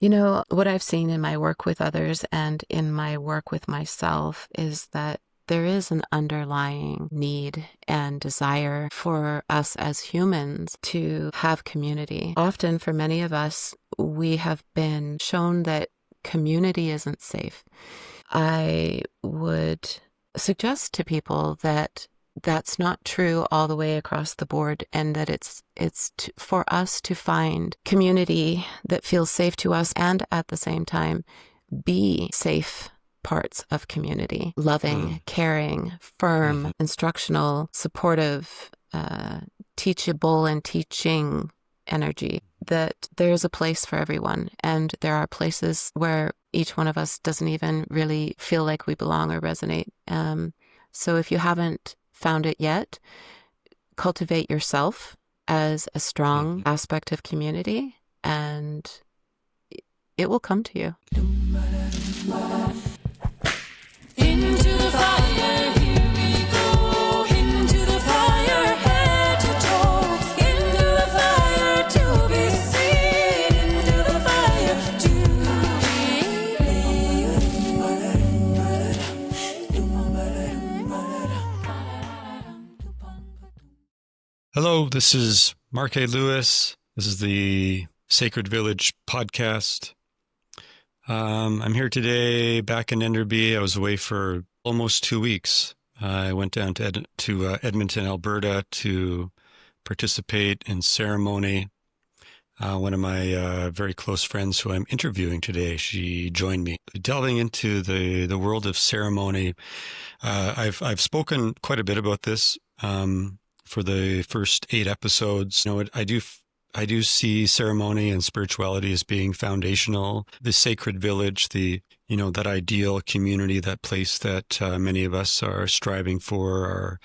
What I've seen in my work with others and in my work with myself is that there is an underlying need and desire for us as humans to have community. Often, for many of us, we have been shown that community isn't safe. I would suggest to people that that's not true all the way across the board, and that for us to find community that feels safe to us and at the same time be safe parts of community, loving, caring, firm, instructional, supportive, teachable and teaching energy, that there's a place for everyone. And there are places where each one of us doesn't even really feel like we belong or resonate. So if you haven't found it yet, cultivate yourself as a strong aspect of community, and it will come to you. Into the fire, here we go. Into the fire, head to toe. Into the fire, to be seen. Into the fire, to Hello, this is Mark A. Lewis. This is the Sacred Village podcast. I'm here today back in Enderby. I was away for almost 2 weeks. I went down to Edmonton, Alberta to participate in ceremony. One of my very close friends who I'm interviewing today, she joined me. Delving into the world of ceremony, I've spoken quite a bit about this for the first 8 episodes. I do see ceremony and spirituality as being foundational. The sacred village, that ideal community, that place that many of us are striving for, are,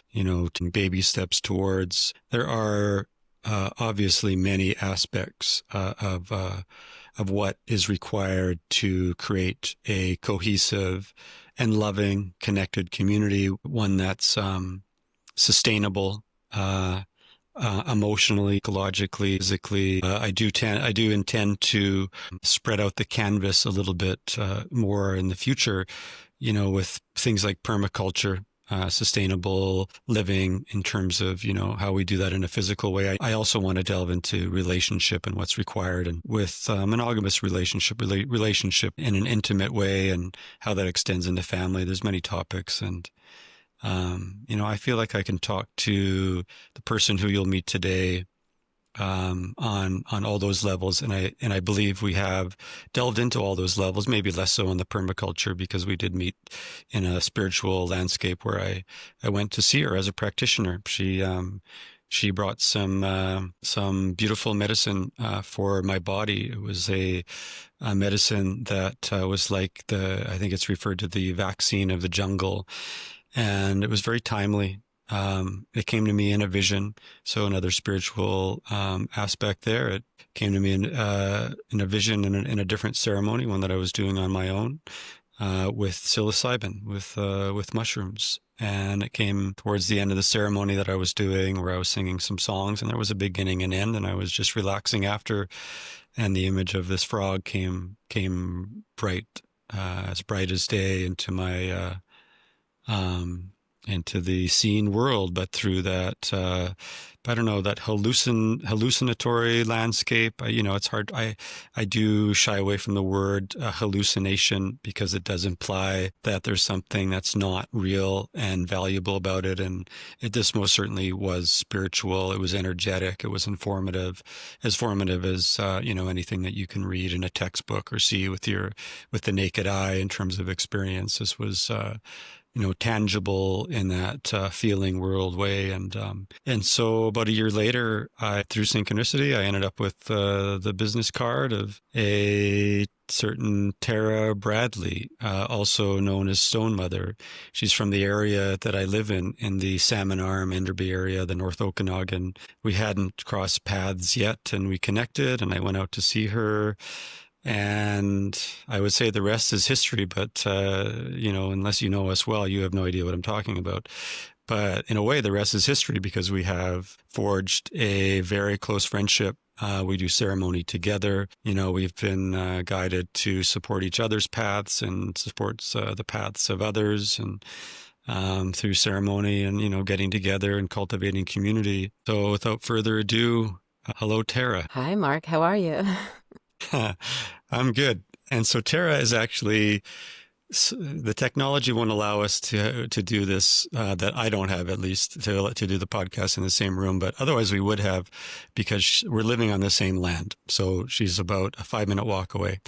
baby steps towards. There are obviously many aspects of what is required to create a cohesive and loving, connected community, one that's sustainable, emotionally, ecologically, physically. I do intend to spread out the canvas a little bit more in the future, with things like permaculture, sustainable living in terms of, how we do that in a physical way. I also want to delve into relationship and what's required, and with monogamous relationship in an intimate way, and how that extends into family. There's many topics, and I feel like I can talk to the person who you'll meet today on all those levels, and I believe we have delved into all those levels. Maybe less so on the permaculture, because we did meet in a spiritual landscape where I went to see her as a practitioner. She brought some beautiful medicine for my body. It was a medicine that was like I think it's referred to the vaccine of the jungle. And it was very timely. It came to me in a vision. So another spiritual aspect there. It came to me in a vision in a different ceremony, one that I was doing on my own, with psilocybin, with mushrooms. And it came towards the end of the ceremony that I was doing, where I was singing some songs, and there was a beginning and end, and I was just relaxing after. And the image of this frog came bright, as bright as day, into my into the seen world, but through that, that hallucinatory landscape. It's hard. I do shy away from the word hallucination, because it does imply that there's something that's not real and valuable about it. And this most certainly was spiritual. It was energetic. It was informative, as anything that you can read in a textbook or see with the naked eye in terms of experience. This was tangible in that feeling world way. And so about a year later, through synchronicity, I ended up with the business card of a certain Tara Bradley, also known as Stonemother. She's from the area that I live in the Salmon Arm, Enderby area, the North Okanagan. We hadn't crossed paths yet, and we connected, and I went out to see her. And I would say the rest is history, but, unless you know us well, you have no idea what I'm talking about. But in a way, the rest is history because we have forged a very close friendship. We do ceremony together. We've been guided to support each other's paths and supports the paths of others, and through ceremony and, getting together and cultivating community. So without further ado, hello, Tara. Hi, Mark. How are you? I'm good. And so Tara is actually, the technology won't allow us to do this, that I don't have, at least, to do the podcast in the same room. But otherwise we would have, because we're living on the same land. So she's about a 5-minute walk away.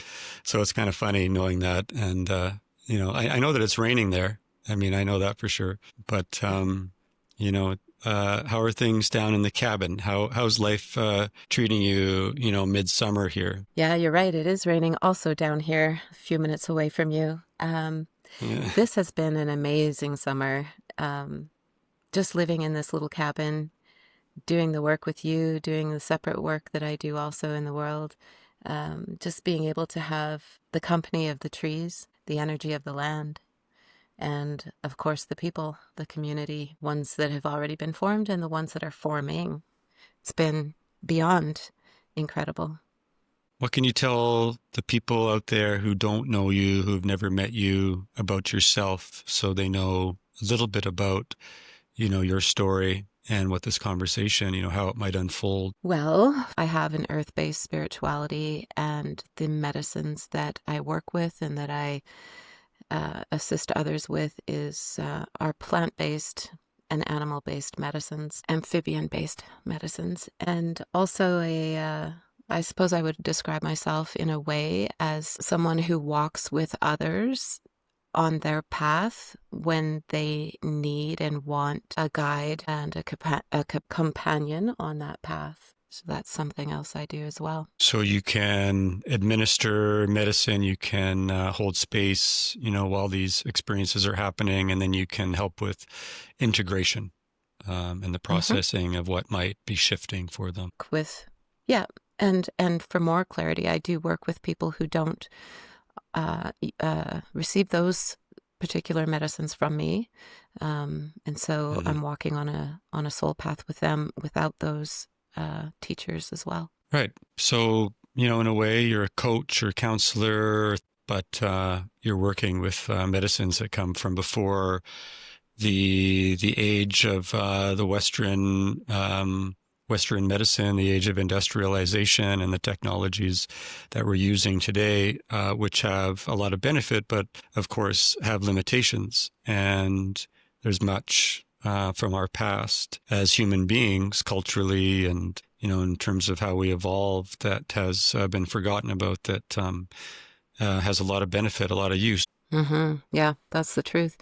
So it's kind of funny knowing that. And, I know that it's raining there. I mean, I know that for sure. But, how are things down in the cabin? How's life treating you, midsummer here? Yeah, you're right. It is raining also down here, a few minutes away from you. Yeah. This has been an amazing summer. Just living in this little cabin, doing the work with you, doing the separate work that I do also in the world. Just being able to have the company of the trees, the energy of the land, and of course the people, the community, ones that have already been formed and the ones that are forming. It's been beyond incredible. What can you tell the people out there who don't know you, who've never met you, about yourself, so they know a little bit about, your story and what this conversation, how it might unfold? Well, I have an earth-based spirituality, and the medicines that I work with and that I assist others with are plant-based and animal-based medicines, amphibian-based medicines, and also I suppose I would describe myself in a way as someone who walks with others on their path when they need and want a guide and a companion on that path. So that's something else I do as well. So you can administer medicine, you can hold space, while these experiences are happening, and then you can help with integration and the processing of what might be shifting for them. Yeah, and for more clarity, I do work with people who don't receive those particular medicines from me, and so I'm walking on a soul path with them without those teachers as well. Right. So, in a way, you're a coach or counselor, but you're working with medicines that come from before the age of the Western medicine, the age of industrialization, and the technologies that we're using today, which have a lot of benefit, but of course have limitations. And there's much from our past as human beings, culturally, and in terms of how we evolved, that has been forgotten about, that has a lot of benefit, a lot of use. Yeah, that's the truth.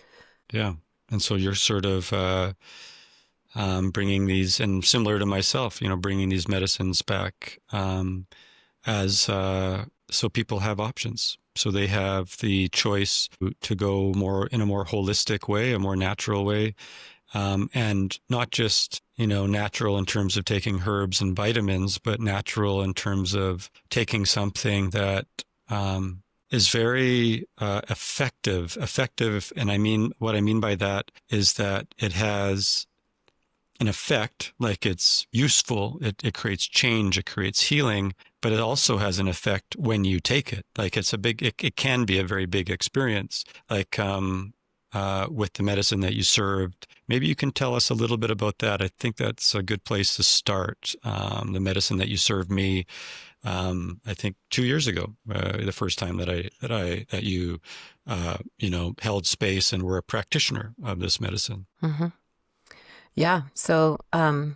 Yeah. And so you're sort of bringing these, and similar to myself, bringing these medicines back as so people have options. So they have the choice to go more in a more holistic way, a more natural way. And not just, natural in terms of taking herbs and vitamins, but natural in terms of taking something that is very effective. And what I mean by that is that it has an effect, like it's useful, it creates change, it creates healing, but it also has an effect when you take it. Like it can be a very big experience. Like with the medicine that you served. Maybe you can tell us a little bit about that. I think that's a good place to start. The medicine that you served me, I think 2 years ago, the first time that you held space and were a practitioner of this medicine. Mm-hmm. Yeah. So,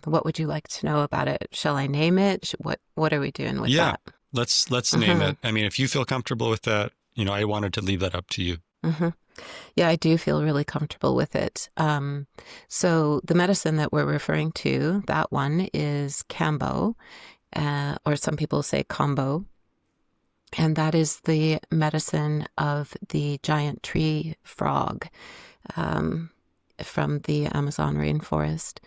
what would you like to know about it? Shall I name it? What are we doing with that? Let's name it. I mean, if you feel comfortable with that, I wanted to leave that up to you. Yeah, I do feel really comfortable with it. So the medicine that we're referring to, that one is Cambo, or some people say Kambo. And that is the medicine of the giant tree frog from the Amazon rainforest.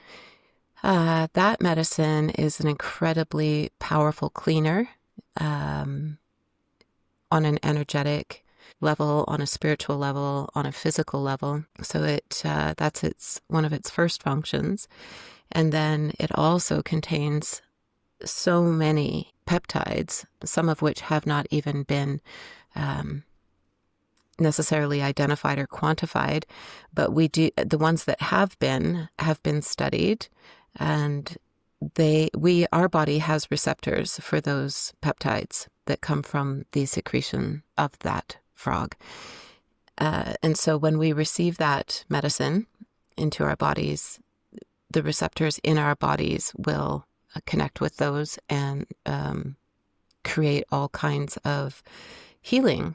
That medicine is an incredibly powerful cleaner on an energetic level, on a spiritual level, on a physical level. So that's one of its first functions. And then it also contains so many peptides, some of which have not even been necessarily identified or quantified, but the ones that have been studied, and our body has receptors for those peptides that come from the secretion of that frog. And so when we receive that medicine into our bodies, the receptors in our bodies will connect with those and create all kinds of healing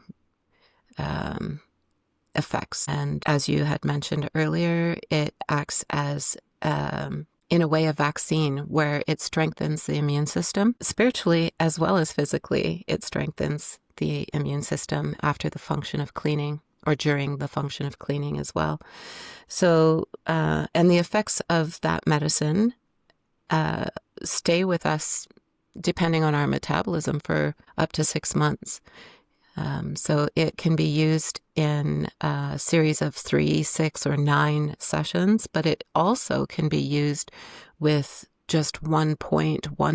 effects. And as you had mentioned earlier, it acts as, in a way, a vaccine where it strengthens the immune system. Spiritually as well as physically, it strengthens the immune system after the function of cleaning, or during the function of cleaning as well. So, and the effects of that medicine stay with us, depending on our metabolism, for up to 6 months. So it can be used in a series of 3, 6, or 9 sessions, but it also can be used with just one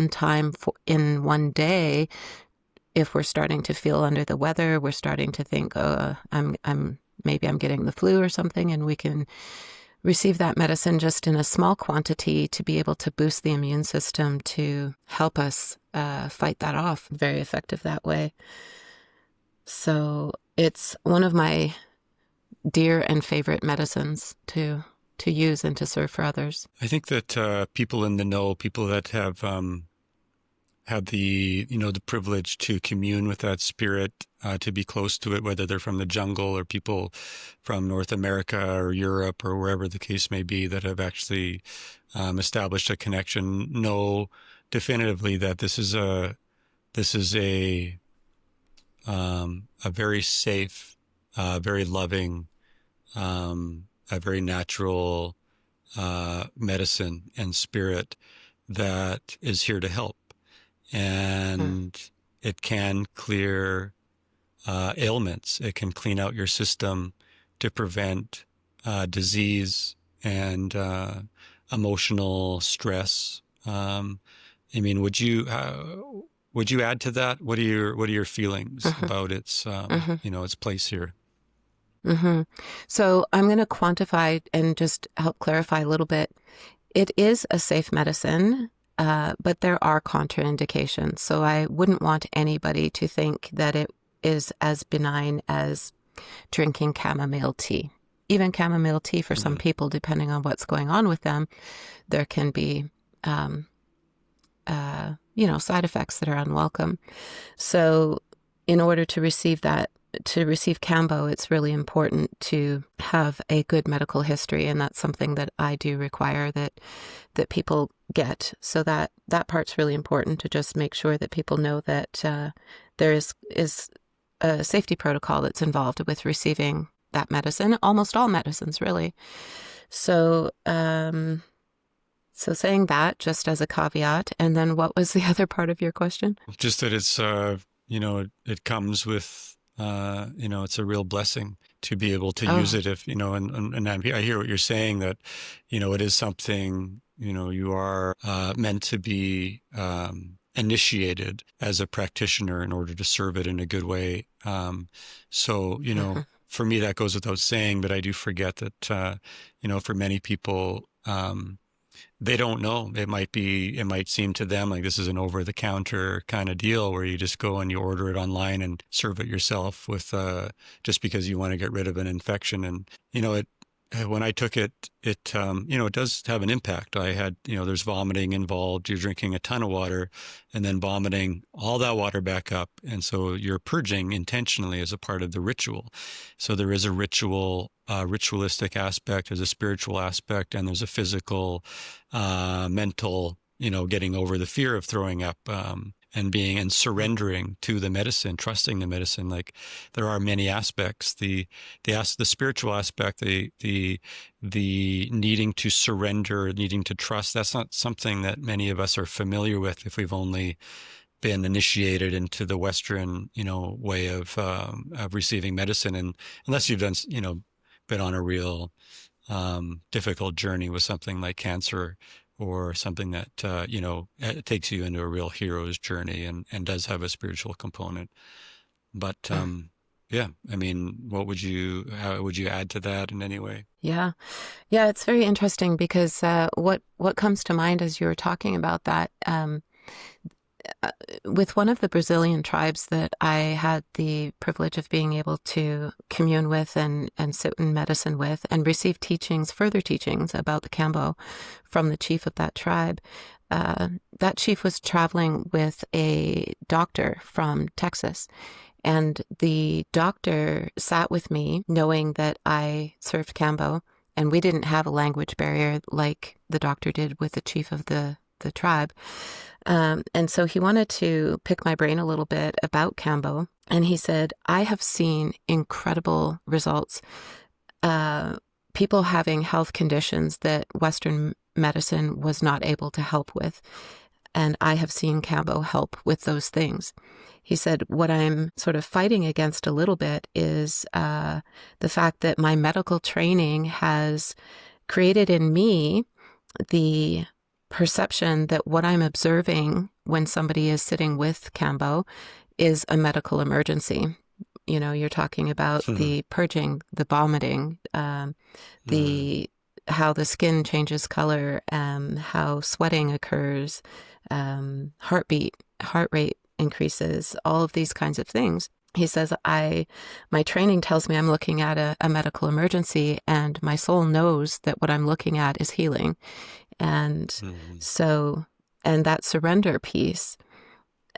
time in one day. If we're starting to feel under the weather, we're starting to think, oh, maybe I'm getting the flu or something, and we can receive that medicine just in a small quantity to be able to boost the immune system to help us fight that off. Very effective that way. So it's one of my dear and favorite medicines to use and to serve for others. I think that people in the know, people that have had the privilege to commune with that spirit, to be close to it, whether they're from the jungle or people from North America or Europe or wherever the case may be, that have actually established a connection, know definitively that this is a very safe, very loving, a very natural medicine and spirit that is here to help. And it can clear ailments. It can clean out your system to prevent disease and emotional stress. I mean, would you add to that? What are your feelings about its its place here? So I'm going to quantify and just help clarify a little bit. It is a safe medicine, but there are contraindications. So I wouldn't want anybody to think that it is as benign as drinking chamomile tea. Even chamomile tea, for some people, depending on what's going on with them, there can be side effects that are unwelcome. So in order to receive Cambo, it's really important to have a good medical history, and that's something that I do require that people get. So that part's really important, to just make sure that people know that there is a safety protocol that's involved with receiving that medicine, almost all medicines, really. So saying that just as a caveat. And then what was the other part of your question? Just that it's, it comes with, it's a real blessing to be able to use it if, and I hear what you're saying, that, it is something, you are meant to be initiated as a practitioner in order to serve it in a good way. For me, that goes without saying, but I do forget that, for many people, they don't know. It might seem to them like this is an over-the-counter kind of deal where you just go and you order it online and serve it yourself with just because you want to get rid of an infection. And when I took it, it does have an impact. I had there's vomiting involved. You're drinking a ton of water and then vomiting all that water back up, and so you're purging intentionally as a part of the ritual. So there is a ritualistic aspect, there's a spiritual aspect, and there's a physical, mental, getting over the fear of throwing up, and surrendering to the medicine, trusting the medicine. Like, there are many aspects. The spiritual aspect, the needing to surrender, needing to trust. That's not something that many of us are familiar with if we've only been initiated into the Western, way of receiving medicine, and unless you've done, been on a real difficult journey with something like cancer or something that it takes you into a real hero's journey and does have a spiritual component. But yeah, I mean, how would you add to that in any way? Yeah. Yeah, it's very interesting because what comes to mind as you were talking about that, with one of the Brazilian tribes that I had the privilege of being able to commune with and sit in medicine with and receive further teachings about the Cambo from the chief of that tribe. That chief was traveling with a doctor from Texas. And the doctor sat with me knowing that I served Cambo, and we didn't have a language barrier like the doctor did with the chief of the tribe. And so he wanted to pick my brain a little bit about Cambo. And he said, I have seen incredible results. People having health conditions that Western medicine was not able to help with. And I have seen Cambo help with those things. He said, what I'm sort of fighting against a little bit is the fact that my medical training has created in me the perception that what I'm observing when somebody is sitting with Cambo is a medical emergency. You're talking about the purging, the vomiting, the how the skin changes color, how sweating occurs, heart rate increases, all of these kinds of things. He says, my training tells me I'm looking at a medical emergency, and my soul knows that what I'm looking at is healing. And so, and that surrender piece,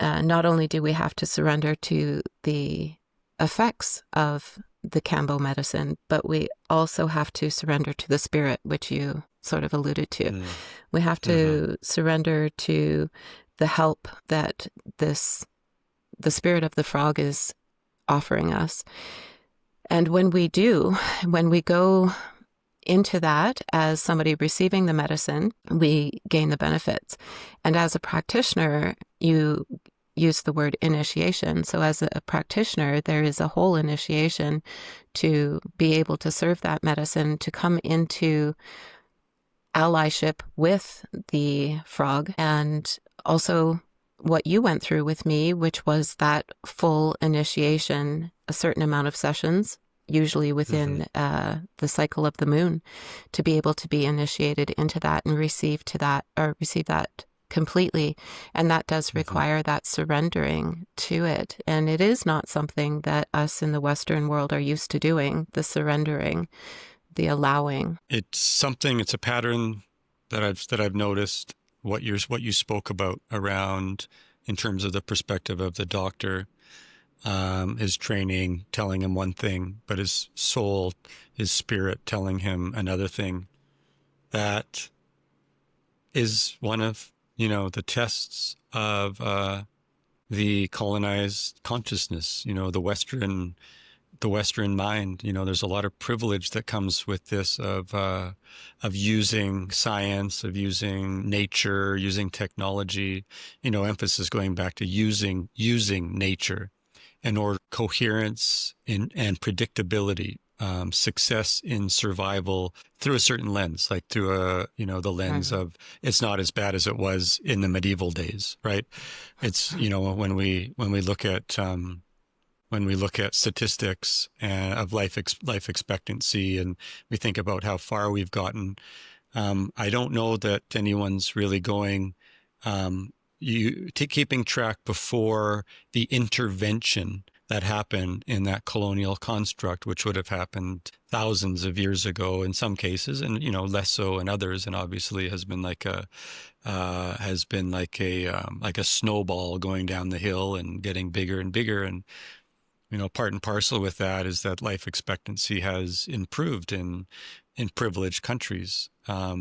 not only do we have to surrender to the effects of the Cambo medicine, but we also have to surrender to the spirit, which you sort of alluded to. We have to surrender to the help that the spirit of the frog is offering us. And when we go into that as somebody receiving the medicine, we gain the benefits. And as a practitioner, you use the word initiation. So as a practitioner, there is a whole initiation to be able to serve that medicine, to come into allyship with the frog, and also what you went through with me, which was that full initiation, a certain amount of sessions, usually within the cycle of the moon, to be able to be initiated into that and receive that completely. And that does require that surrendering to it. And it is not something that us in the Western world are used to doing, the surrendering, the allowing. It's a pattern that I've noticed, what you spoke about around in terms of the perspective of the doctor, his training telling him one thing, but his soul, his spirit telling him another thing. That is one of, the tests of the colonized consciousness, the Western mind. There's a lot of privilege that comes with this of using science, of using nature, using technology, emphasis going back to using nature in order coherence and predictability, success in survival through a certain lens, like through the lens of it's not as bad as it was in the medieval days, right? It's, when we look at statistics of life expectancy, and we think about how far we've gotten, I don't know that anyone's really going, keeping track before the intervention that happened in that colonial construct, which would have happened thousands of years ago in some cases, and less so in others, and obviously has been like a snowball going down the hill and getting bigger and bigger. And part and parcel with that is that life expectancy has improved in privileged countries. But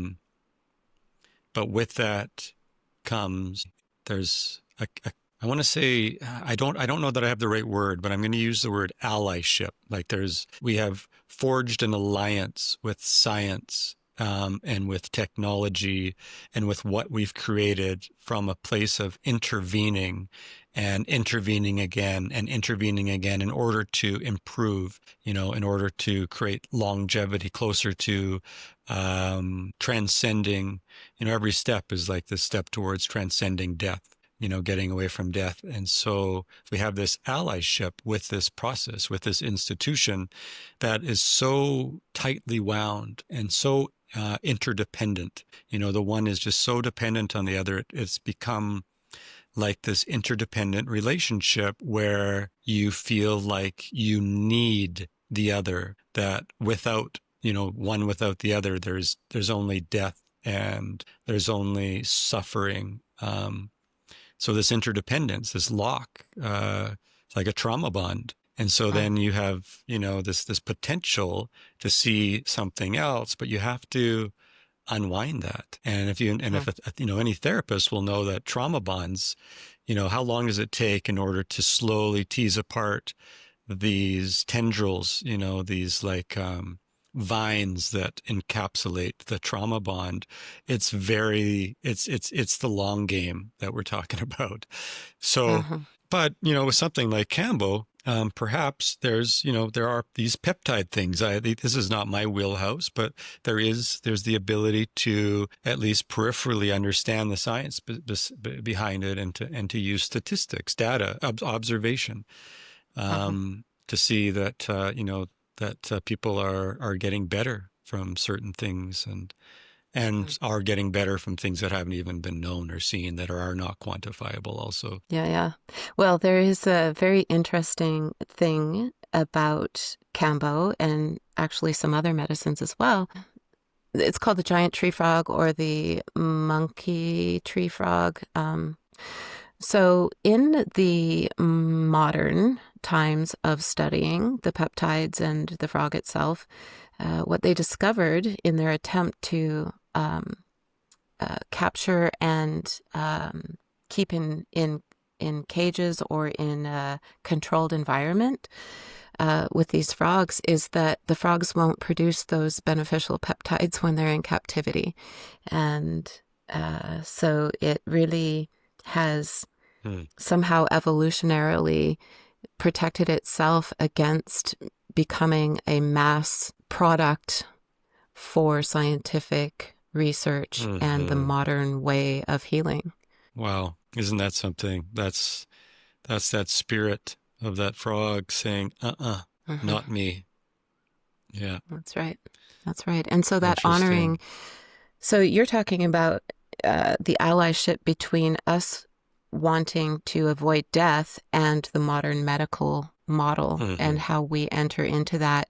with that comes, there's I want to say, I don't know that I have the right word, but I'm going to use the word allyship. Like we have forged an alliance with science and with technology and with what we've created from a place of intervening and intervening again and intervening again in order to improve, in order to create longevity closer to transcending. Every step is like this step towards transcending death, getting away from death. And so we have this allyship with this process, with this institution that is so tightly wound and so interdependent. The one is just so dependent on the other. It's become like this interdependent relationship where you feel like you need the other, that without, one without the other, there's only death and there's only suffering. So this interdependence, this lock, it's like a trauma bond. And so then you have, this potential to see something else, but you have to unwind that. And if any therapist will know that trauma bonds, how long does it take in order to slowly tease apart these tendrils, these like vines that encapsulate the trauma bond. It's the long game that we're talking about. So, but, with something like Cambo, perhaps there are these peptide things. This is not my wheelhouse, but there's the ability to at least peripherally understand the science behind it and to use statistics, data, observation, to see that, that people are getting better from certain things and are getting better from things that haven't even been known or seen, that are not quantifiable also. Yeah. Well, there is a very interesting thing about Cambo and actually some other medicines as well. It's called the giant tree frog or the monkey tree frog. So in the modern times of studying the peptides and the frog itself, what they discovered in their attempt to capture and keep in cages or in a controlled environment with these frogs is that the frogs won't produce those beneficial peptides when they're in captivity. And so it really has somehow evolutionarily protected itself against becoming a mass product for scientific research and the modern way of healing. Wow. Isn't that something? That's that spirit of that frog saying, not me. Yeah. That's right. And so that honoring, so you're talking about the allyship between us wanting to avoid death and the modern medical model and how we enter into that,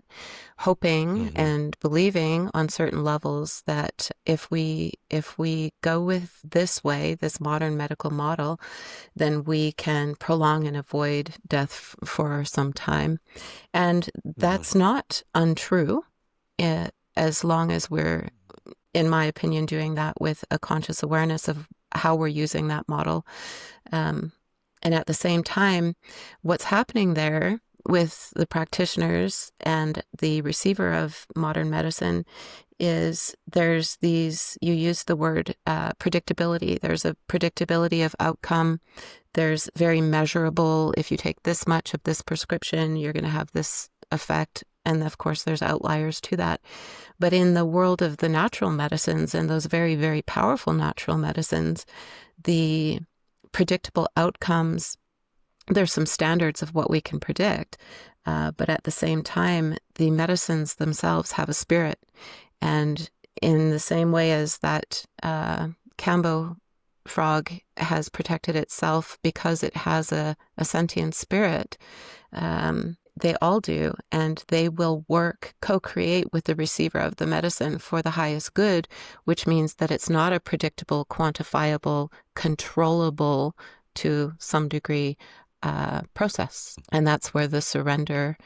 hoping and believing on certain levels that if we go with this way, this modern medical model, then we can prolong and avoid death for some time. And that's not untrue, as long as we're, in my opinion, doing that with a conscious awareness of how we're using that model. And at the same time, what's happening there with the practitioners and the receiver of modern medicine is there's these, you use the word predictability. There's a predictability of outcome. There's very measurable, if you take this much of this prescription, you're going to have this effect. And of course, there's outliers to that. But in the world of the natural medicines and those very, very powerful natural medicines, the predictable outcomes, there's some standards of what we can predict. But at the same time, the medicines themselves have a spirit. And in the same way as that Cambo frog has protected itself because it has a sentient spirit, they all do, and they will co-create with the receiver of the medicine for the highest good, which means that it's not a predictable, quantifiable, controllable to some degree process. And that's where the surrender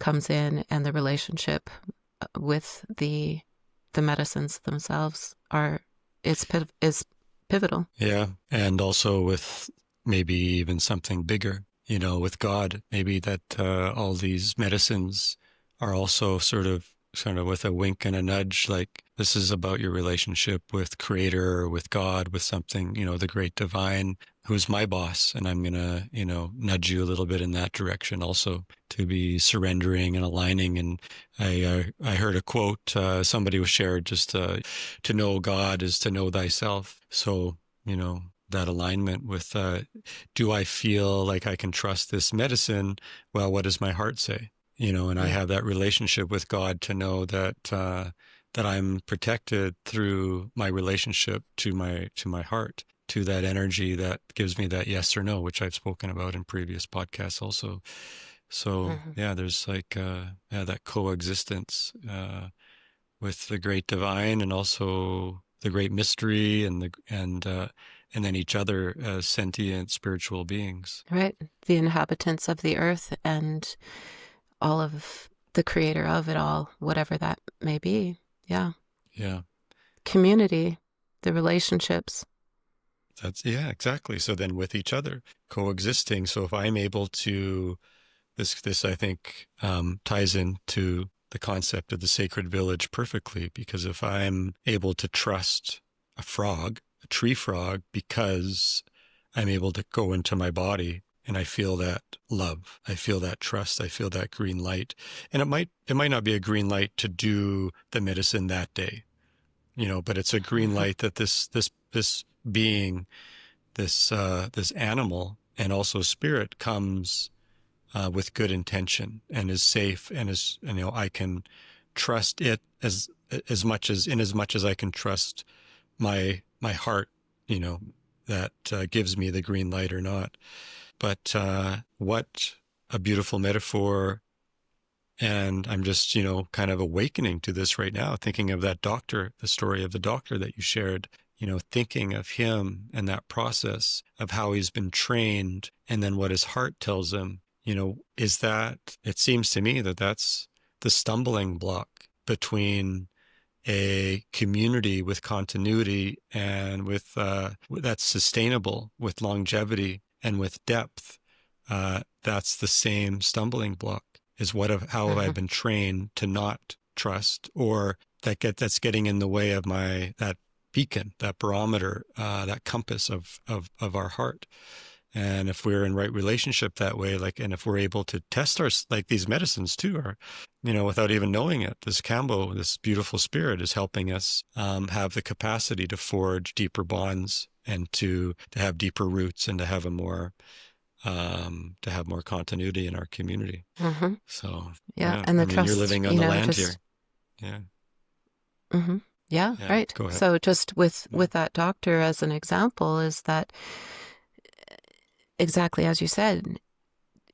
comes in, and the relationship with the medicines themselves is pivotal. Yeah, and also with maybe even something bigger. With God, maybe that all these medicines are also sort of sort of with a wink and a nudge, like this is about your relationship with Creator or with God, with something, the great divine, who's my boss. And I'm going to, nudge you a little bit in that direction also, to be surrendering and aligning. And I heard a quote, somebody was shared, just to know God is to know thyself. So, that alignment with, do I feel like I can trust this medicine? Well, what does my heart say? And I Yeah. have that relationship with God to know that that I'm protected through my relationship to my heart, to that energy that gives me that yes or no, which I've spoken about in previous podcasts also. So Hmm. yeah, there's like that coexistence with the great divine and also the great mystery and then each other as sentient spiritual beings. Right. The inhabitants of the earth and all of the creator of it all, whatever that may be. Yeah. Yeah. Community, the relationships. Yeah, exactly. So then with each other coexisting. So if I'm able to, this I think ties into the concept of the sacred village perfectly, because if I'm able to trust a frog, a tree frog, because I'm able to go into my body and I feel that love, I feel that trust, I feel that green light. And it might not be a green light to do the medicine that day, but it's a green Hmm. light that this being, this animal and also spirit comes with good intention and is safe and I can trust it as much as I can trust my heart, that gives me the green light or not. But what a beautiful metaphor. And I'm just, kind of awakening to this right now, thinking of that doctor, the story of the doctor that you shared, thinking of him and that process of how he's been trained and then what his heart tells him, is that it seems to me that that's the stumbling block between a community with continuity and with that's sustainable, with longevity and with depth. That's the same stumbling block, is how have I Hmm. been trained to not trust, or that's getting in the way of that beacon, that barometer, that compass of our heart. And if we're in right relationship that way, and if we're able to test like these medicines too are, without even knowing it, this Cambo, this beautiful spirit, is helping us have the capacity to forge deeper bonds and to have deeper roots and to have more continuity in our community. Hmm. So Yeah. yeah, And I the mean, you're trust, living on the land here. just, Yeah, hmm, yeah, yeah. right. Go ahead. So just Yeah. with that doctor as an example, is that exactly as you said,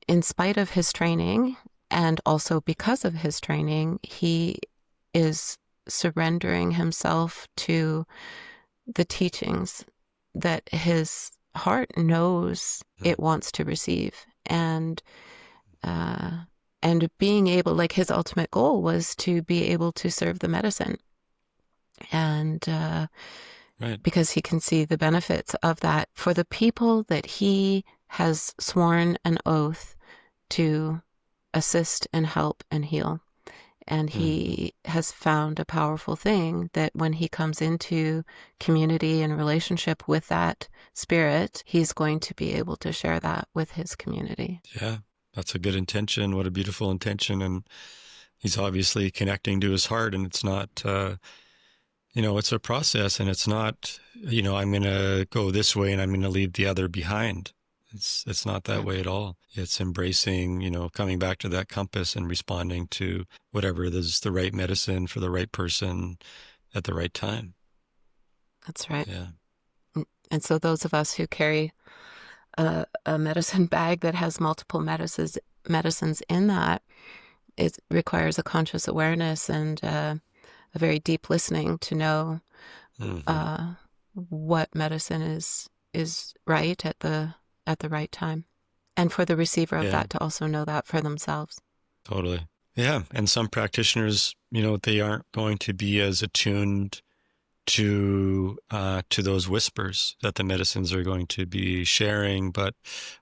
in spite of his training and also because of his training, he is surrendering himself to the teachings that his heart knows Mm. it wants to receive. Uh, and being able, like his ultimate goal was to be able to serve the medicine. And Right. because he can see the benefits of that for the people that he has sworn an oath to assist and help and heal. And Mm-hmm. he has found a powerful thing that when he comes into community and relationship with that spirit, he's going to be able to share that with his community. Yeah, that's a good intention. What a beautiful intention. And he's obviously connecting to his heart, and it's not, it's a process, and it's not, I'm going to go this way and I'm going to leave the other behind. It's not that way at all. It's embracing, coming back to that compass and responding to whatever is the right medicine for the right person at the right time. That's right. Yeah. And so those of us who carry a medicine bag that has multiple medicines in that, it requires a conscious awareness and a very deep listening to know Mm-hmm. uh, what medicine is right at the right time, and for the receiver of Yeah, that to also know that for themselves. totally. Yeah. And some practitioners, they aren't going to be as attuned to those whispers that the medicines are going to be sharing. But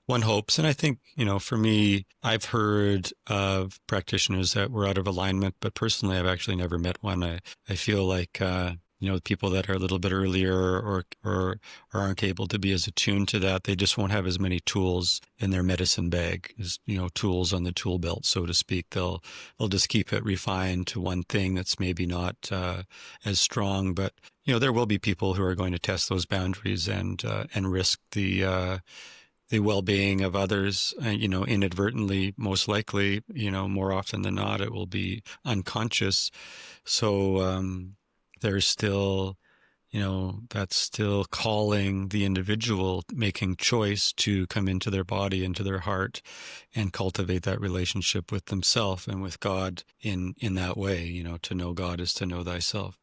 one hopes, and I think, for me, I've heard of practitioners that were out of alignment, but personally, I've actually never met one. I feel like, people that are a little bit earlier or aren't able to be as attuned to that, they just won't have as many tools in their medicine bag as, tools on the tool belt, so to speak. They'll just keep it refined to one thing that's maybe not as strong. But, there will be people who are going to test those boundaries and risk the well-being of others, inadvertently, most likely, more often than not, it will be unconscious. So, there's still, that's still calling the individual, making choice to come into their body, into their heart, and cultivate that relationship with themselves and with God in that way. To know God is to know thyself.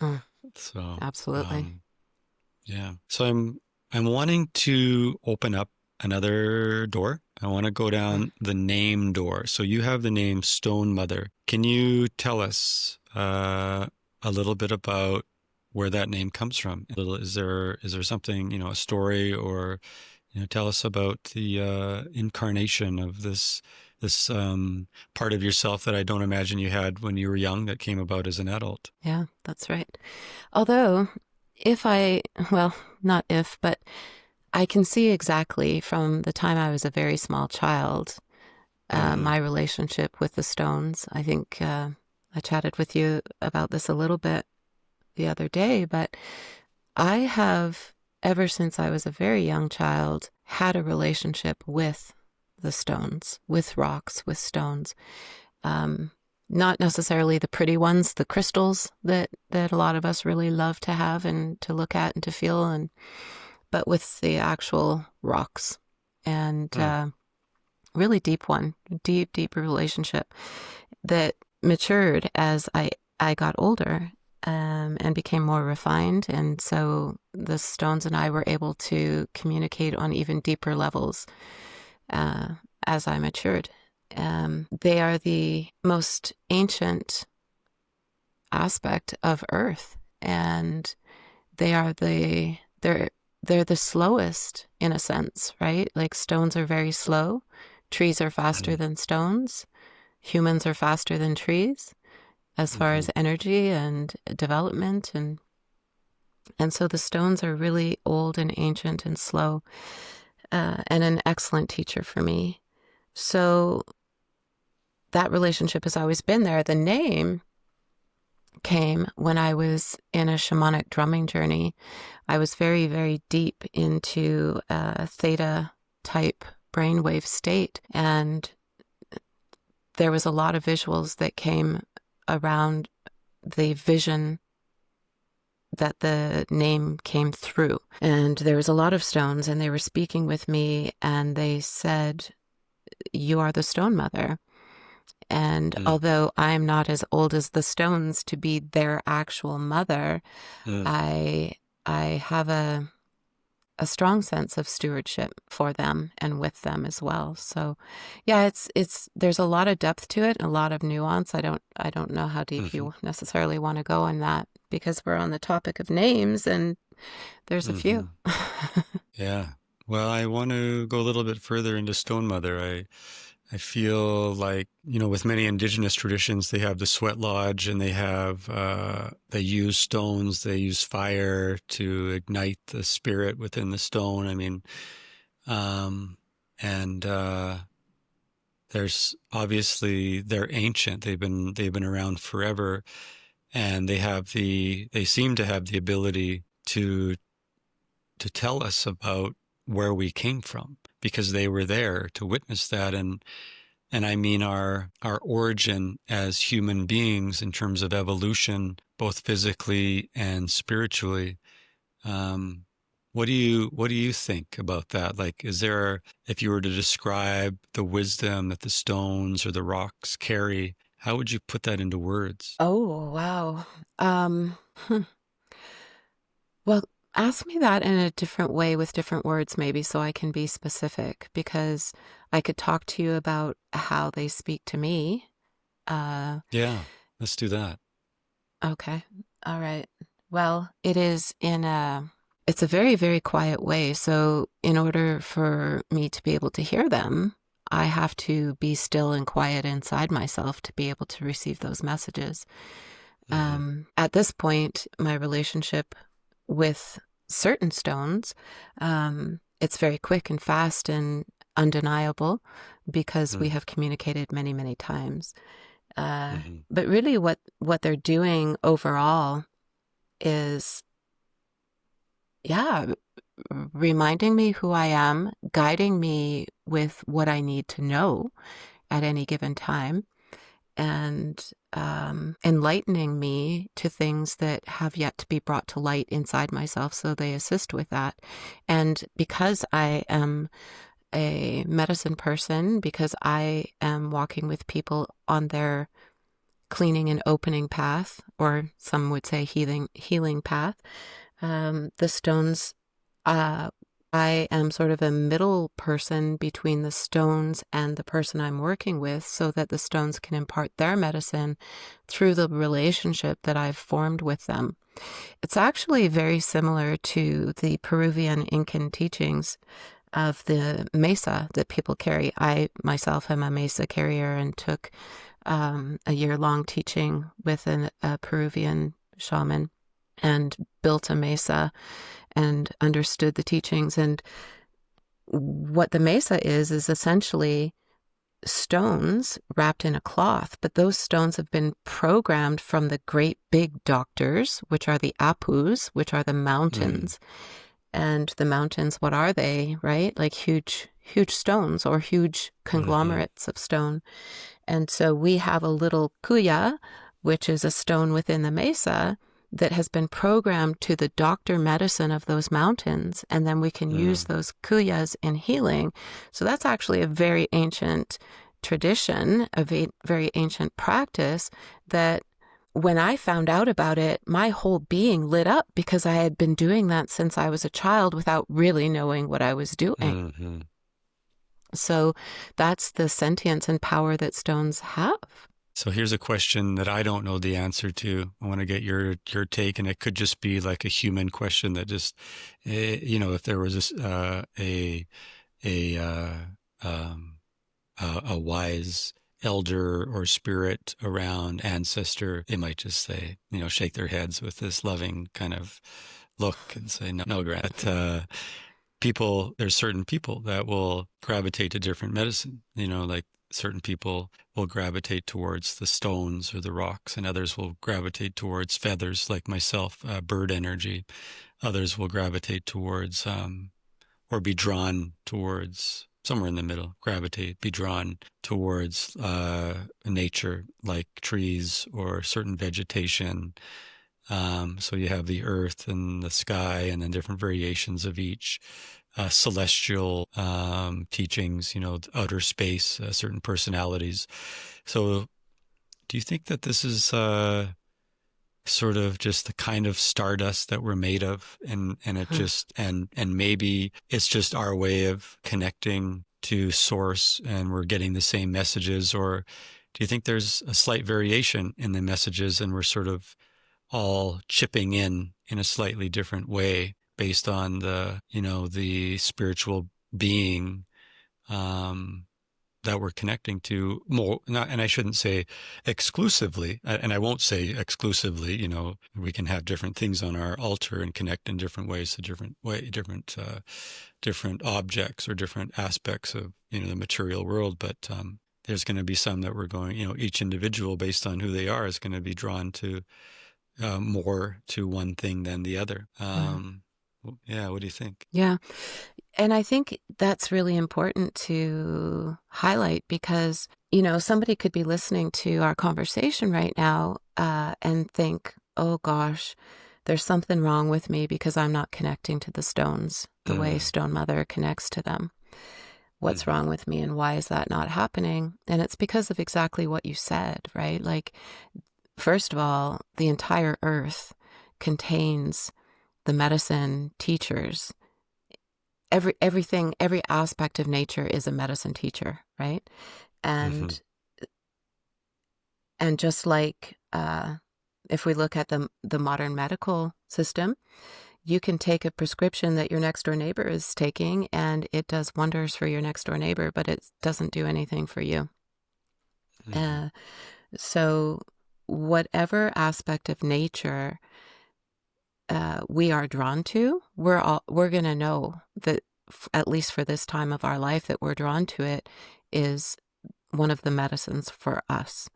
Mm, So, absolutely. yeah. So I'm wanting to open up another door. I want to go Mm. down the name door. So you have the name Stonemother. Can you tell us a little bit about where that name comes from? Is there something, a story, or tell us about the incarnation of this part of yourself that I don't imagine you had when you were young that came about as an adult. Yeah, that's right. Although, well, not if, but I can see exactly from the time I was a very small child, Mm-hmm. my relationship with the stones. I think I chatted with you about this a little bit the other day, but I have, ever since I was a very young child, had a relationship with the stones, with rocks, with stones. Um, Not necessarily the pretty ones, the crystals that a lot of us really love to have and to look at and to feel, but with the actual rocks, and Mm. really deep one, deep relationship that matured as I got older, and became more refined. And so the stones and I were able to communicate on even deeper levels uh, as I matured. They are the most ancient aspect of Earth, and they are they're the slowest in a sense, right? Like stones are very slow, trees are faster Mm. than stones, humans are faster than trees as far Mm-hmm. as energy and development, and so the stones are really old and ancient and slow, and an excellent teacher for me. So that relationship has always been there. The name came when I was in a shamanic drumming journey. I was very, very deep into a theta type brainwave state, and there was a lot of visuals that came around the vision that the name came through. And there was a lot of stones, and they were speaking with me, and they said, "You are the Stonemother." And Mm. although I'm not as old as the stones to be their actual mother, Mm. I I have a strong sense of stewardship for them and with them as well. So yeah, it's there's a lot of depth to it, a lot of nuance. I don't know how deep Mm-hmm. you necessarily want to go on that because we're on the topic of names and there's a few. Mm-hmm. Yeah. Well, I want to go a little bit further into Stonemother. I feel like, with many indigenous traditions, they have the sweat lodge, and they use stones, they use fire to ignite the spirit within the stone. I mean, um, and there's obviously they're ancient. They've been around forever, and they seem to have the ability to tell us about where we came from, because they were there to witness that. And I mean our origin as human beings in terms of evolution, both physically and spiritually. Um, what do you think about that? Like, if you were to describe the wisdom that the stones or the rocks carry, how would you put that into words? Oh, wow. Um, hmm. Well, ask me that in a different way with different words, maybe, so I can be specific, because I could talk to you about how they speak to me. Uh, Yeah, let's do that. okay. All right. Well, it's a very, very quiet way. So in order for me to be able to hear them, I have to be still and quiet inside myself to be able to receive those messages. Mm-hmm. At this point, my relationship with certain stones, it's very quick and fast and undeniable because we have communicated many, many times. Mm-hmm. But really what they're doing overall is, yeah, reminding me who I am, guiding me with what I need to know at any given time, and enlightening me to things that have yet to be brought to light inside myself. So they assist with that. And because I am a medicine person, because I am walking with people on their cleaning and opening path, or some would say healing path, the stones, uh, I am sort of a middle person between the stones and the person I'm working with so that the stones can impart their medicine through the relationship that I've formed with them. It's actually very similar to the Peruvian Incan teachings of the mesa that people carry. I myself am a mesa carrier and took a year-long teaching with a Peruvian shaman and built a mesa and understood the teachings. And what the mesa is essentially stones wrapped in a cloth, but those stones have been programmed from the great big doctors, which are the apus, which are the Mm-hmm. mountains. And the mountains, what are they, right? Like huge, huge stones or huge Mm-hmm. conglomerates of stone. And so we have a little kuya, which is a stone within the mesa that has been programmed to the doctor medicine of those mountains. And then we can use Mm-hmm. those kuyas in healing. So that's actually a very ancient tradition, very ancient practice that when I found out about it, my whole being lit up because I had been doing that since I was a child without really knowing what I was doing. Mm-hmm. So that's the sentience and power that stones have. So here's a question that I don't know the answer to. I want to get your take, and it could just be like a human question that just, if there was a um, a wise elder or spirit around ancestor, they might just say, shake their heads with this loving kind of look and say, no, no, Grant. There's certain people that will gravitate to different medicine, like certain people will gravitate towards the stones or the rocks, and others will gravitate towards feathers, like myself, bird energy. Others will gravitate towards, or be drawn towards somewhere in the middle, be drawn towards nature, like trees or certain vegetation. So you have the earth and the sky, and then different variations of each. Celestial teachings, outer space, certain personalities. So, do you think that this is sort of just the kind of stardust that we're made of, and it just and maybe it's just our way of connecting to source, and we're getting the same messages, or do you think there's a slight variation in the messages, and we're sort of all chipping in a slightly different way based on the spiritual being um, that we're connecting to more, not, and I shouldn't say exclusively, and I won't say exclusively, we can have different things on our altar and connect in different ways to different objects or different aspects of, the material world. But there's going to be some that we're going, each individual based on who they are is going to be drawn to more to one thing than the other. Yeah, what do you think? Yeah. And I think that's really important to highlight because, somebody could be listening to our conversation right now and think, oh gosh, there's something wrong with me because I'm not connecting to the stones the way Mm, Stonemother connects to them. What's mm-hmm, wrong with me and why is that not happening? And it's because of exactly what you said, right? Like, first of all, the entire earth contains the medicine teachers. Every aspect of nature is a medicine teacher, right? mm-hmm, And and just like if we look at the modern medical system, you can take a prescription that your next door neighbor is taking, and it does wonders for your next door neighbor, but it doesn't do anything for you. Mm-hmm. Uh, so whatever aspect of nature we are drawn to, we're going to know that at least for this time of our life that we're drawn to it is one of the medicines for us.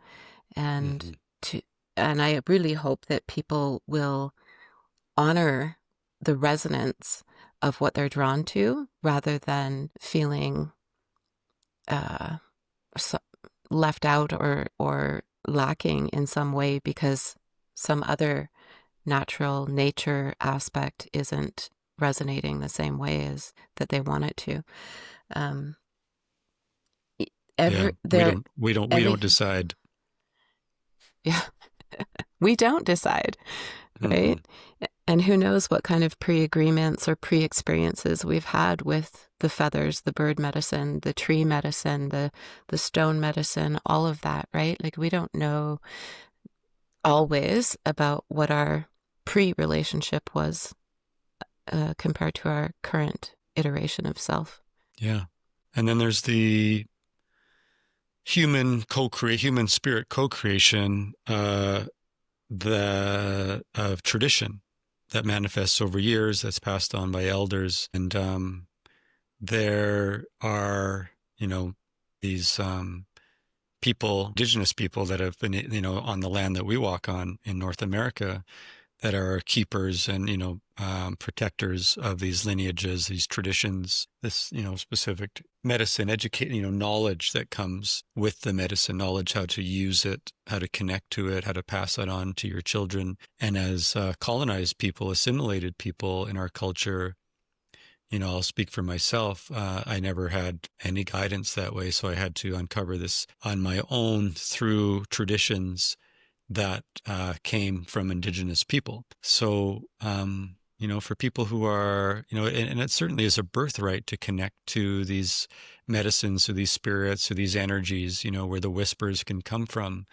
And Mm-hmm. to and I really hope that people will honor the resonance of what they're drawn to rather than feeling uh, left out or lacking in some way because some other natural nature aspect isn't resonating the same way as that they want it to. Um, Yeah, every there we don't every decide. yeah, we don't decide, Mm-hmm. right? And who knows what kind of pre-agreements or pre-experiences we've had with the feathers, the bird medicine, the tree medicine, the stone medicine, all of that, right? Like we don't know always about what our pre-relationship was compared to our current iteration of self. Yeah. And then there's the human spirit co-creation, the of tradition that manifests over years, that's passed on by elders. And there are, these indigenous people that have been, on the land that we walk on in North America, that are keepers and, protectors of these lineages, these traditions, this, specific medicine, educate, knowledge that comes with the medicine, knowledge how to use it, how to connect to it, how to pass that on to your children. And as colonized people, assimilated people in our culture, I'll speak for myself. I never had any guidance that way. So I had to uncover this on my own through traditions that came from indigenous people. So, for people who are, and it certainly is a birthright to connect to these medicines, to these spirits, to these energies, where the whispers can come from.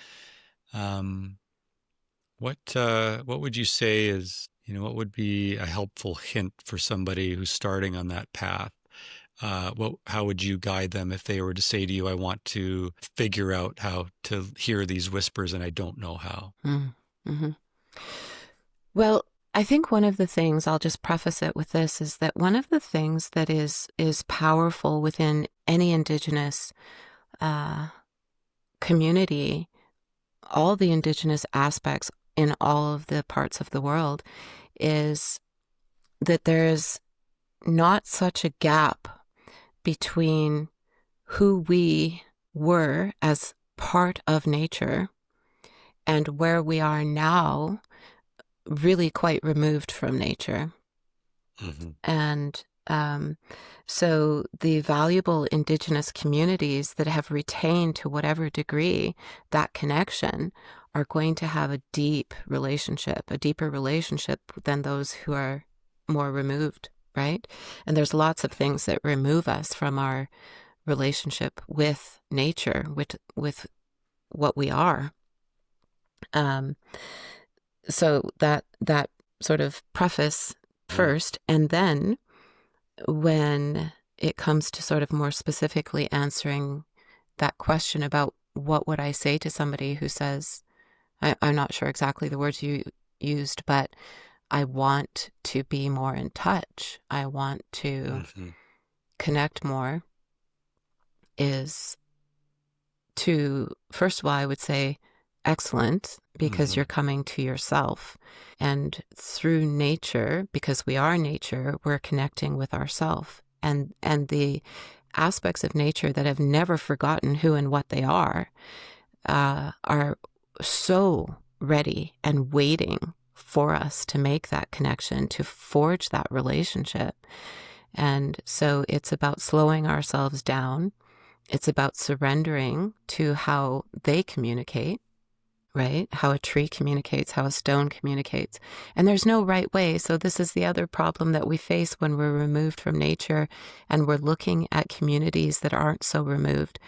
Um, what would you say is, what would be a helpful hint for somebody who's starting on that path? How would you guide them if they were to say to you, I want to figure out how to hear these whispers and I don't know how? Mm-hmm. Well, I think one of the things, I'll just preface it with this, is that one of the things that is powerful within any Indigenous community, all the Indigenous aspects in all of the parts of the world, is that there is not such a gap between who we were as part of nature and where we are now, really quite removed from nature. Mm-hmm. And so the valuable Indigenous communities that have retained to whatever degree that connection are going to have a deeper relationship than those who are more removed, right? And there's lots of things that remove us from our relationship with nature, with what we are. So that sort of preface first, and then when it comes to sort of more specifically answering that question about what would I say to somebody who says, I'm not sure exactly the words you used, but I want to be more in touch, I want to connect more, is to, first of all, I would say, excellent, because you're coming to yourself. And through nature, because we are nature, we're connecting with ourself. And the aspects of nature that have never forgotten who and what they are so ready and waiting for us to make that connection, to forge that relationship. And so it's about slowing ourselves down. It's about surrendering to how they communicate, right? How a tree communicates, how a stone communicates. And there's no right way. So this is the other problem that we face when we're removed from nature and we're looking at communities that aren't so removed,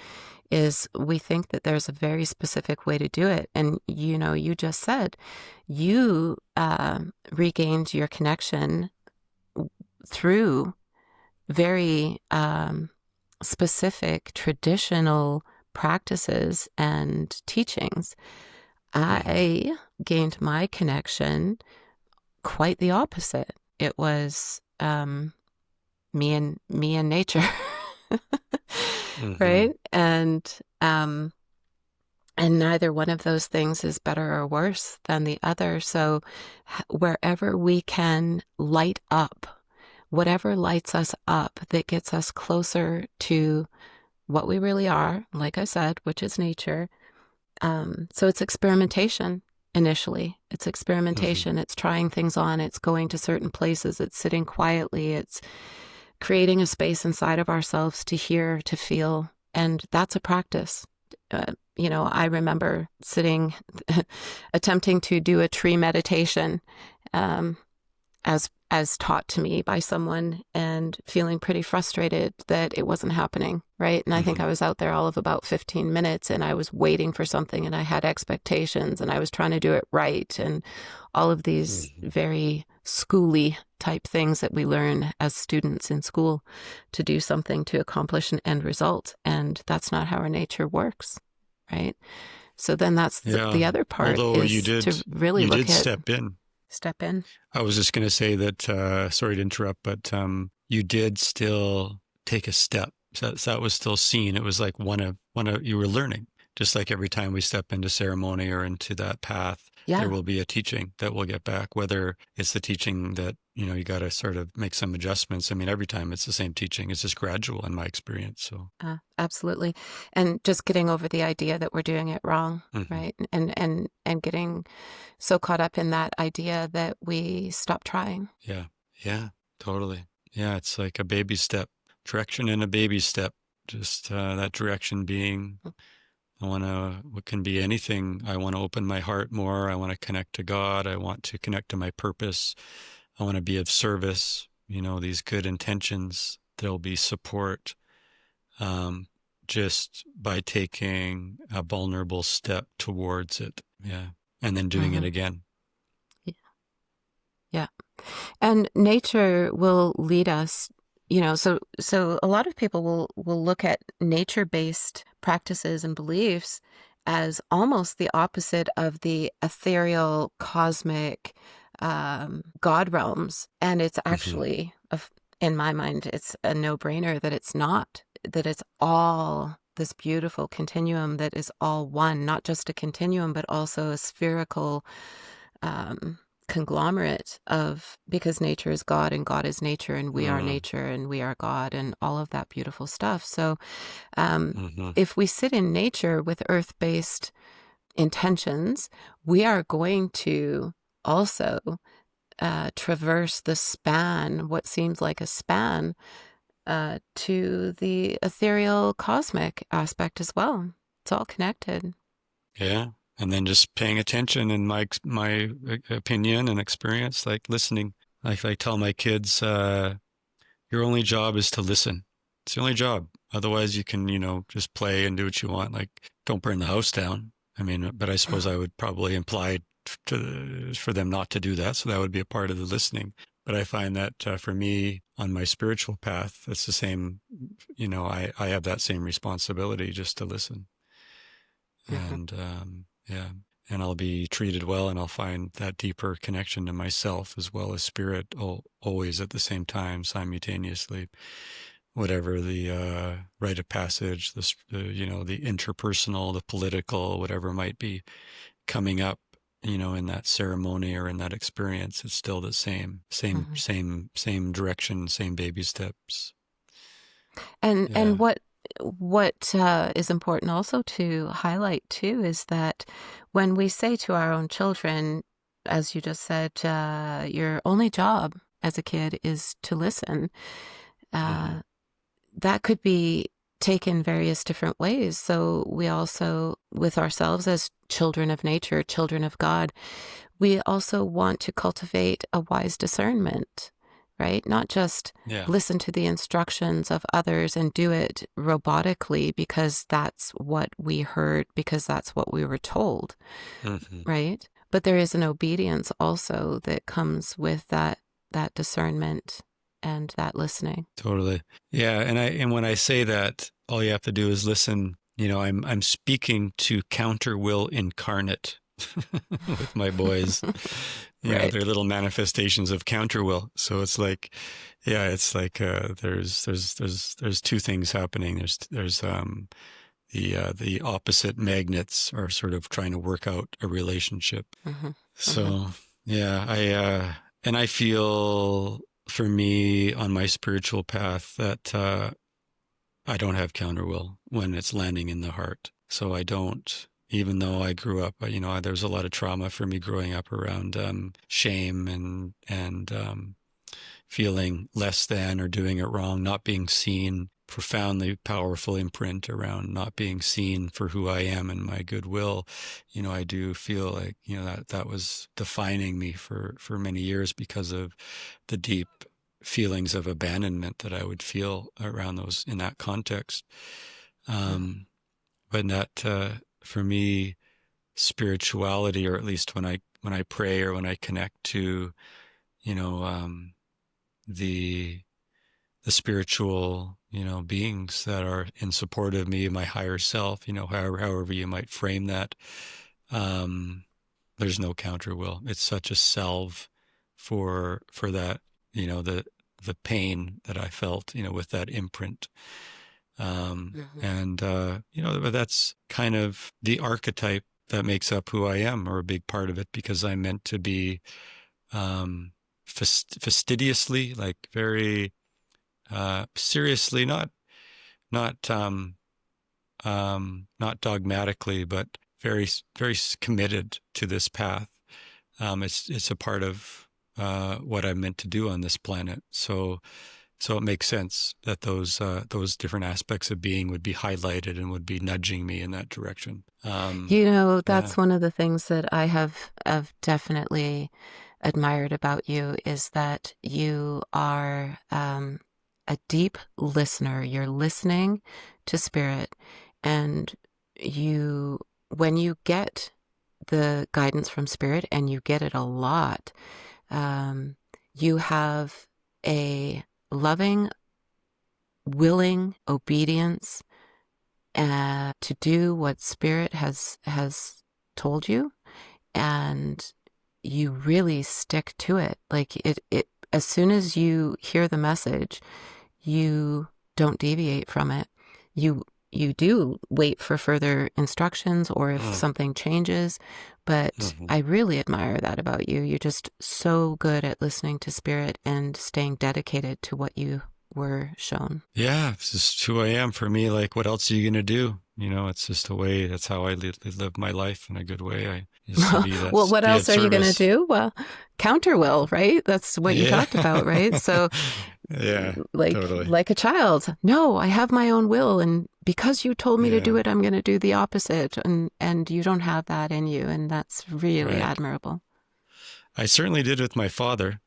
is we think that there's a very specific way to do it. And, you just said you regained your connection through very specific traditional practices and teachings. Mm-hmm. I gained my connection quite the opposite. It was me and nature, Mm-hmm. right? And neither one of those things is better or worse than the other. So wherever we can light up, whatever lights us up that gets us closer to what we really are, like I said, which is nature. So it's experimentation initially. It's Mm-hmm. experimentation. It's trying things on. It's going to certain places. It's sitting quietly. It's creating a space inside of ourselves to hear, to feel. And that's a practice. I remember sitting, attempting to do a tree meditation, um, as taught to me by someone, and feeling pretty frustrated that it wasn't happening, right? And I think Mm-hmm. I was out there all of about 15 minutes, and I was waiting for something, and I had expectations, and I was trying to do it right, and all of these Mm-hmm. very schooly type things that we learn as students in school to do something to accomplish an end result. And that's not how our nature works, right? So then that's Yeah. the other part, Although is to really you look did at, step in. step in. I was just going to say that, sorry to interrupt, but you did still take a step. So that was still seen. It was like you were learning. Just like every time we step into ceremony or into that path, there Yeah. will be a teaching that we'll get back, whether it's the teaching that, you got to sort of make some adjustments. I mean, every time it's the same teaching. It's just gradual in my experience. So, Absolutely. And just getting over the idea that we're doing it wrong, mhm. right? And getting so caught up in that idea that we stop trying. Yeah, yeah, totally. Yeah, it's like a baby step, direction and a baby step. Just that direction being, what can be anything. I want to open my heart more. I want to connect to God. I want to connect to my purpose. I want to be of service. These good intentions. There'll be support, um, just by taking a vulnerable step towards it. Yeah. And then doing it Hmm. again. Yeah. And nature will lead us, so a lot of people will look at nature-based practices and beliefs as almost the opposite of the ethereal, cosmic, God realms. And it's Hmm. actually, in my mind, it's a no-brainer that it's not, that it's all this beautiful continuum that is all one, not just a continuum, but also a spherical, um, conglomerate of, because nature is God and God is nature and we are Mm-hmm. nature and we are God and all of that beautiful stuff. So um, Mm-hmm. if we sit in nature with earth-based intentions, we are going to also traverse the span, what seems like a span, to the ethereal cosmic aspect as well. It's all connected. Yeah. And then just paying attention in my opinion and experience, like listening. Like I tell my kids, your only job is to listen. It's the only job. Otherwise you can, just play and do what you want. Like don't burn the house down. I mean, but I suppose I would probably imply for them not to do that. So that would be a part of the listening. But I find that for me on my spiritual path, it's the same, I have that same responsibility just to listen. Mhm, And yeah, and I'll be treated well, and I'll find that deeper connection to myself as well as spirit, always at the same time, simultaneously. Whatever the rite of passage, the interpersonal, the political, whatever might be coming up, in that ceremony or in that experience, it's still the mhm. same direction, same baby steps. And Yeah. what is important also to highlight too is that when we say to our own children, as you just said, your only job as a kid is to listen, Mm-hmm. uh, that could be taken various different ways. So we also, with ourselves as children of nature, children of God, we also want to cultivate a wise discernment, right? Not just Yeah. listen to the instructions of others and do it robotically because that's what we heard, because that's what we were told, Hmm. right? But there is an obedience also that comes with that discernment and that listening. Totally. Yeah. And when I say that, all you have to do is listen. I'm speaking to counter will incarnate with my boys. They're Right. little manifestations of counter will. So it's like, yeah, it's like there's two things happening. There's the opposite magnets are sort of trying to work out a relationship. Hmm. Hmm. So yeah, and I feel for me on my spiritual path that I don't have counter will when it's landing in the heart. So I don't, even though I grew up, there's a lot of trauma for me growing up around shame and feeling less than or doing it wrong, not being seen. Profoundly powerful imprint around not being seen for who I am and my goodwill. I do feel like, that was defining me for many years because of the deep feelings of abandonment that I would feel around those in that context. But that, for me, spirituality, or at least when I pray or when I connect to, you know, the the spiritual, beings that are in support of me, my higher self, however you might frame that. Um, there's no counter will. It's such a salve for that, the pain that I felt, with that imprint. Hmm. But that's kind of the archetype that makes up who I am, or a big part of it, because I'm meant to be um, fastidiously, like very seriously, not dogmatically, but very very committed to this path. It's a part of what I'm meant to do on this planet. So it makes sense that those different aspects of being would be highlighted and would be nudging me in that direction. Yeah. That's one of the things that I have definitely admired about you is that you are a deep listener. You're listening to spirit, and you, when you get the guidance from spirit, and you get it a lot, um, you have a loving, willing obedience to do what spirit has told you, and you really stick to it. Like it as soon as you hear the message, you don't deviate from it. You you do wait for further instructions or if Mm. something changes, but Mhm. I really admire that about you. You're just so good at listening to spirit and staying dedicated to what you were shown. Yeah, it's just who I am. For me, like, what else are you gonna do? It's just a way. That's how I live my life in a good way. I just to Well, what be of else are you going to service. do? Well, counter will, right? That's what you Yeah. talked about, right? So, Yeah, totally. like a child, no, I have my own will, and because you told me to do Yeah, it, I'm going to do the opposite, and you don't have that in you, and that's really right. admirable. I certainly did with my father,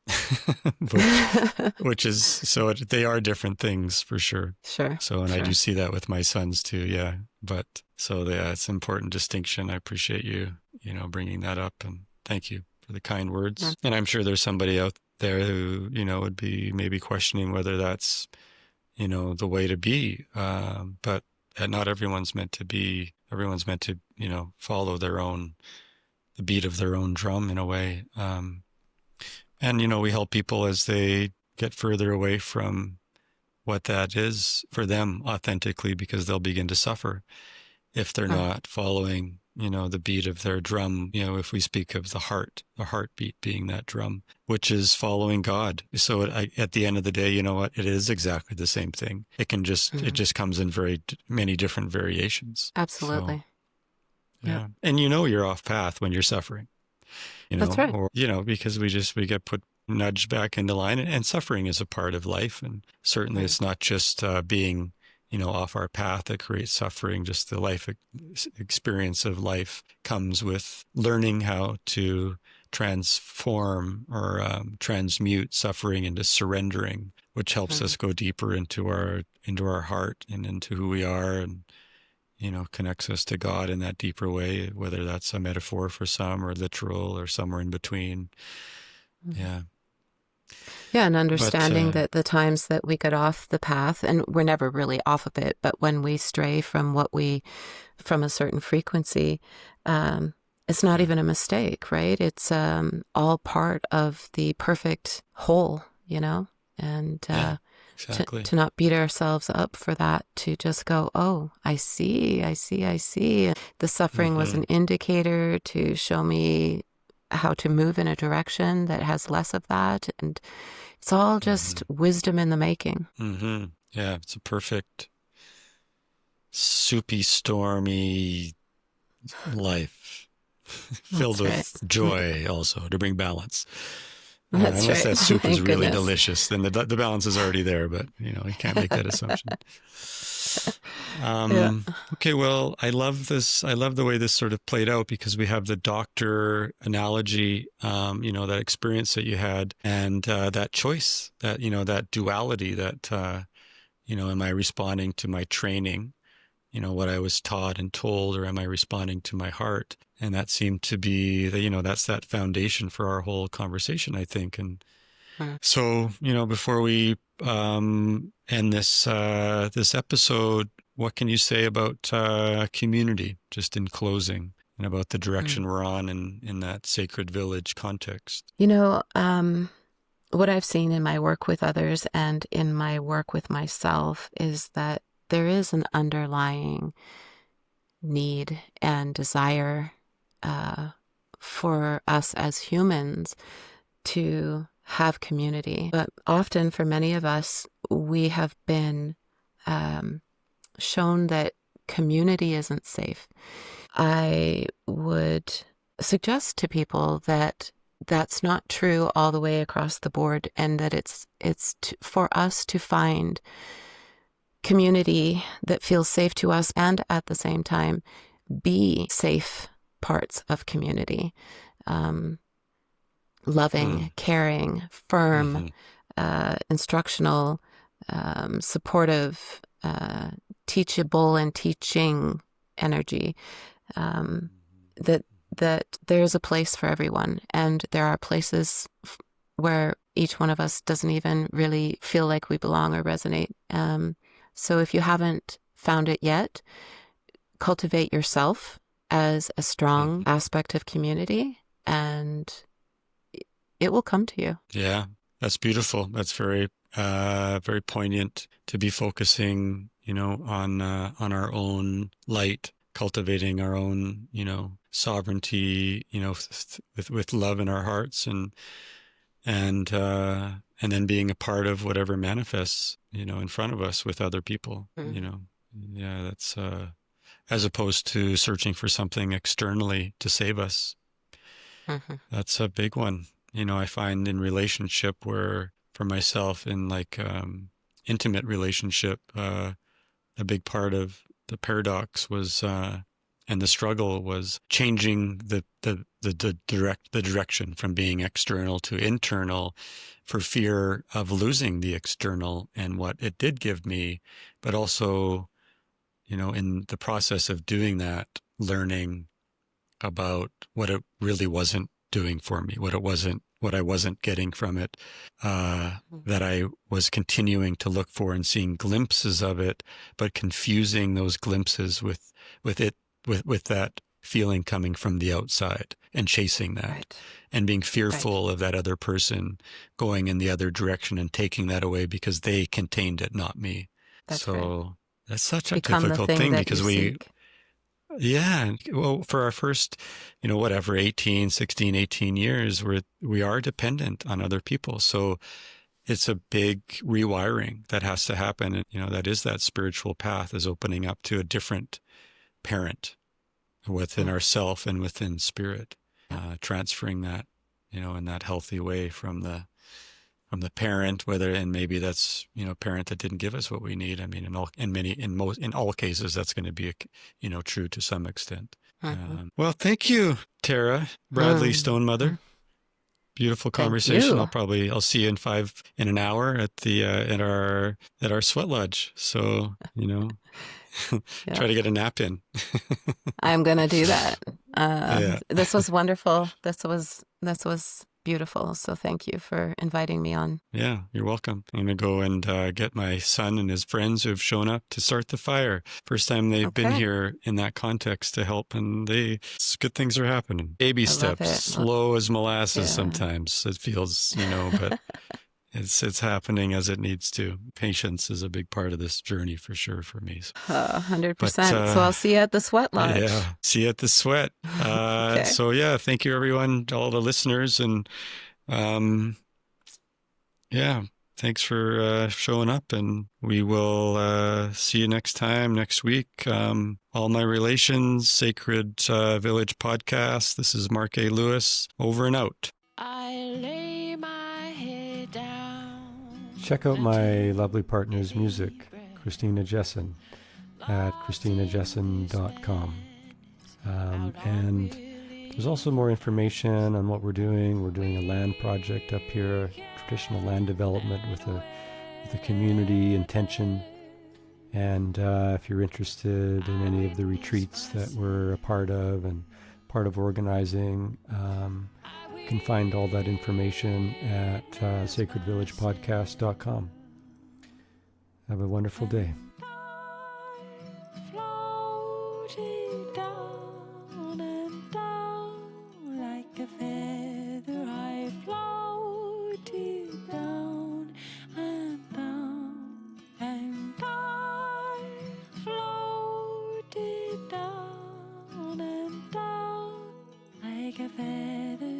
which is so they are different things for sure. Sure, So, and I do sure. see that with my sons too. Yeah, but so yeah, it's an important distinction. I appreciate you, bringing that up, and thank you for the kind Yeah. words. And I'm sure there's somebody out there who, would be maybe questioning whether that's, the way to be. But not everyone's meant to be. Everyone's meant to, follow the beat of their own drum in a way. And, we help people as they get further away from what that is for them authentically, because they'll begin to suffer if they're Uh, not following, the beat of their drum. If we speak of the heartbeat being that drum, which is following God. So at the end of the day, you know what? It is exactly the same thing. It mhm. just comes in many different variations. So, Absolutely. Yep. yeah. And you're off path when you're suffering, That's right. or, because we get put nudged back into line, and suffering is a part of life. And certainly Right. it's not just being, off our path that creates suffering. Just the life experience of life comes with learning how to transform or transmute suffering into surrendering, which helps Mm. us go deeper into our heart and into who we are, and connects us to God in that deeper way, whether that's a metaphor for some or literal or somewhere in between. Mm. Yeah. Yeah, and But understanding that the times that we get off the path, and we're never really off of it, but when we stray from from a certain frequency, um, it's not yeah, even a mistake, right? It's all part of the perfect whole, and yeah, to exactly. not beat ourselves up for that, to just go, oh, I see, I see, I see. The suffering was Mm-hmm. an indicator to show me how to move in a direction that has less of that. And it's all Mm-hmm. just wisdom in the making. Mm-hmm. Yeah, it's a perfect soupy, stormy life filled That's right. with joy also to bring balance. That's Unless right. that soup is Thank really goodness. delicious, then the balance is already there, but you can't make that assumption. Yeah. Okay, well, I love this. I love the way this sort of played out, because we have the doctor analogy, that experience that you had, and that choice, that duality, that, am I responding to my training, what I was taught and told, or am I responding to my heart? And that seemed to be that's that foundation for our whole conversation, I think. And Mm, so, before we end this episode, what can you say about community, just in closing, and about the mm. direction we're on in that sacred village context? You know, what I've seen in my work with others and in my work with myself is that there is an underlying need and desire uh, for us as humans to have community. But often, for many of us, we have been um, shown that community isn't safe. I would suggest to people that that's not true all the way across the board, and that for us to find community that feels safe to us, and at the same time be safe parts of community. Um, Loving, Mm. caring, firm, Mm-hmm. instructional, supportive, teachable, and teaching energy. Um, that there's a place for everyone, and there are places where each one of us doesn't even really feel like we belong or resonate. So if you haven't found it yet, cultivate yourself as a strong Mm-hmm. aspect of community, and it will come to you. Yeah, that's beautiful. That's very poignant to be focusing, on our own light, cultivating our own, sovereignty, with love in our hearts, and then being a part of whatever manifests, in front of us with other people, Mm-hmm. Yeah, that's as opposed to searching for something externally to save us. Mm-hmm. That's a big one. I find in relationship, where for myself, in like intimate relationship, a big part of the paradox was and the struggle was changing the direction from being external to internal, for fear of losing the external and what it did give me, but also, in the process of doing that, learning about what it really wasn't doing for me, what I wasn't getting from it, that I was continuing to look for and seeing glimpses of it, but confusing those glimpses with that feeling coming from the outside, and chasing that, Right. and being Right. fearful of that other person going in the other direction and taking that away because they contained it, not me. That's right. So that's such a Become the difficult thing thing, that you because seek. yeah. Well, for our first, whatever, 18, 16, 18 years, we are dependent on other people. So it's a big rewiring that has to happen. And, that is that spiritual path, is opening up to a different parent within Mm. ourself and within spirit, Yeah. transferring that, in that healthy way from the parent, and maybe that's, parent that didn't give us what we need. I mean, in all cases, that's going to be, true to some extent. Mm-hmm. Well, thank you, Tara Bradley Mm. Stonemother. beautiful Thank conversation. you. I'll see you in an hour at the at our sweat lodge. So, Yeah, try to get a nap in. I'm gonna do that. Yeah. This was wonderful. This was beautiful. So thank you for inviting me on. Yeah, you're welcome. I'm going to go and get my son and his friends who have shown up to start the fire. First time they've been Okay. here in that context to help, and good things are happening. Baby I love steps, it. slow as molasses Yeah. sometimes. It feels, but it's happening as it needs to. Patience is a big part of this journey for sure for me. But 100%. So I'll see you at the sweat lodge. yeah, see you at the sweat. Okay. So yeah, thank you everyone, all the listeners, and um, yeah, thanks for showing up, and we will see you next time, next week. All My Relations, Sacred Village Podcast. This is Mark A. Lewis, over and out. I lay my head down. Check out my lovely partner's music, Christina Jessen, at christinajessen.com. And there's also more information on what we're doing. We're doing a land project up here, traditional land development with a community intention. And if you're interested in any of the retreats that we're a part of and part of organizing, you can find all that information at sacredvillagepodcast.com. Have a wonderful day. A feather I floated down and down, and I floated down and down like a feather